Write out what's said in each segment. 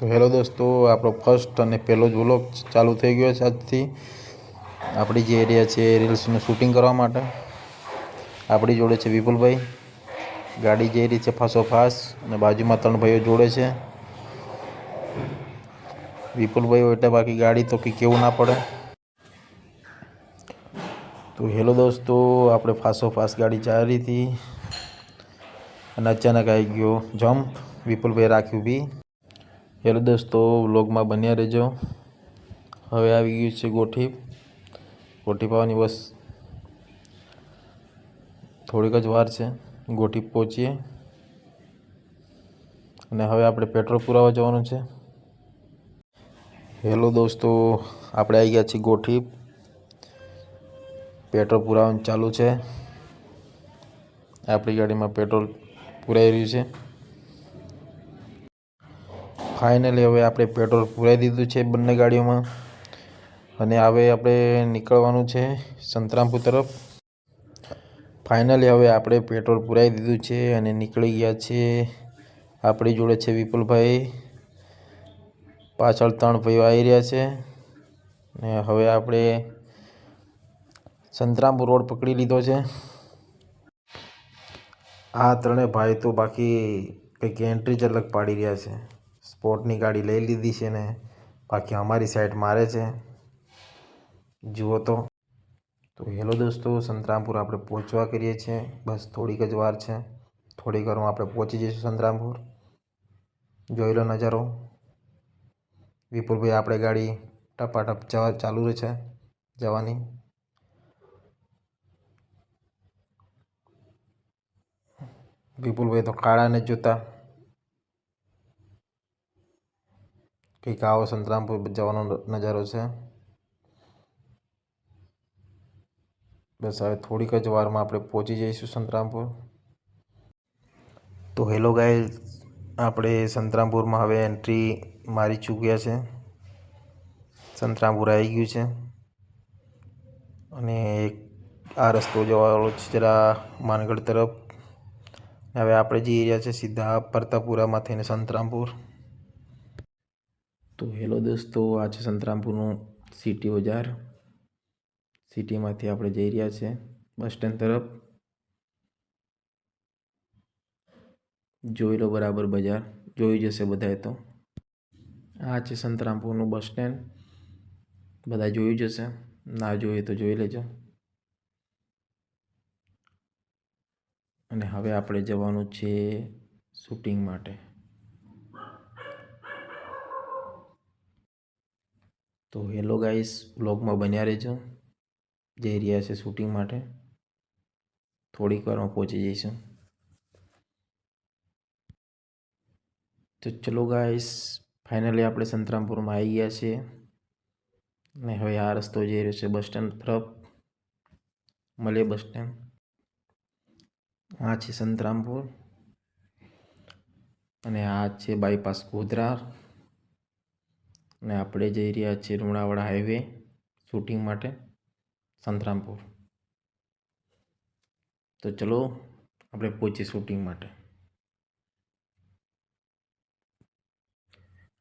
तो हेलो दोस्तों, आप फर्स्ट और पहलो ज व्लॉग चालू थई गयो छे। आजथी आपणी जे एरिया है रील्सनुं शूटिंग करवा माटे आपणी जोड़े छे विपुल भाई। गाड़ी जई रही है फासो फास अने बाजुमां 3 भाईओ जोड़े छे। विपुल भाई एटले बाकी गाड़ी तो कि केवुं ना पड़े। तो हेलो दोस्तों, आपणे फासो फास गाड़ी जा रही थी अने अचानक आई गयो जम्प। विपुल भाई राख्युं बी। हेलो दोस्तों, व्लॉग में बन्या रहो। हवे आवी गयुं छे गोठी आववानी बस थोड़ीक ज वार छे। गोठी पहोंचीए अने हवे आपणे पेट्रोल पुरावा जवानुं छे। हेलो दोस्तों, आपणे आई गया छे गोठी। पेट्रोल पुराવાનું चालू छे। आपणी गाड़ी में पेट्रोल पुराई रह्युं छे। फाइनली हवे आपणे पेट्रोल पुराई दीधुं छे बंने गाड़ीओ में अने हवे आपणे निकळवानुं छे संतरामपुर तरफ। फाइनली हवे आपणे पेट्रोल पुराई दीधुं छे अने निकળી गया छे। आपणी जोड़े छे विपुल भाई। पाछळ 3 भाईओ आई रह्या छे ने हवे आपणे संतरामपुर रोड पकड़ी लीधो छे। आ त्रणेय भाई तो बाकी कंईक एंट्री ज अलग पाड़ी रह्या छे। स्पोर्टनी गाड़ी लई लीधी छे ने बाकी अमारी साइड मारे छे। जुओ तो हेलो दोस्तों, संतरामपुर आपणे पहोंचवा करीए छे। बस थोड़ीक ज वार छे। थोड़ी वार में आपणे पहोंची जईशुं संतरामपुर। जोई लो नजारो। विपुल भाई आपणे गाड़ी टपाटप चालू रहे छे जवानी। विपुल भाई तो काळा ने जोता कंईक आवो संतरामपुर जवानो नजारो छे। बस हवे थोड़ीक ज वार में आपणे पहोंची जईशुं संतरामपुर। तो हेलो गाइस, आपणे संतरामपुर में हवे एंट्री मारी चूक्या छे। संतरामपुर आई गयुं छे अने आ रस्तो जवावाळो छे जरा मानगढ़ तरफ। हवे आपणे जई रह्या छे सीधा परतापुरा में थईने संतरामपुर। तो हेलो दोस्तों, आ छे संतरामपुरनुं सिटी बजार। सिटी मांथी आपणे जई रह्या छे बस स्टेन्ड तरफ। जोई लो बराबर बजार, जोई जशे बधाए तो। आ छे संतरामपुरनुं बस स्टेन्ड। बधाए जोयुं ज हशे, ना जोयुं तो जोई लेजो। अने हवे आपणे जवानुं छे शूटिंग माटे। तो हेलो गाइस, व्लॉग में बन्या रह्यो। जई रह्या छे शूटिंग माटे। थोड़ीक वार में पहोंची जईशुं। तो चलो गाइस, फाइनली आपणे संतरामपुर में आई गया छे ने हवे आ रस्तो जई रह्यो छे बस स्टेन्ड तरफ। मले बस स्टेन्ड आ छे संतरामपुर अने आ छे बायपास गोधरा ने आपणे जई रह्या छे લુણાવાડા हाईवे शूटिंग माटे संतरामपुर। तो चलो आपणे पहोंची शूटिंग माटे।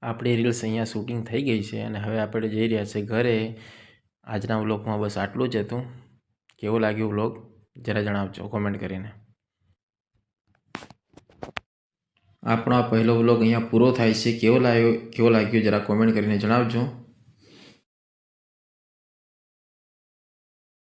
आपणी रील्स अहींया शूटिंग थई गई छे अने हवे आपणे जई रह्या छे घरे। आजना व्लॉग में बस आटलुं ज हतुं। केवो लाग्यो व्लॉग जरा जणावजो कॉमेंट करीने। आपणो आ पहलो व्लॉग अहींया पूरो थाय छे। केवो लाग्यो जरा कॉमेंट करीने जणावजो।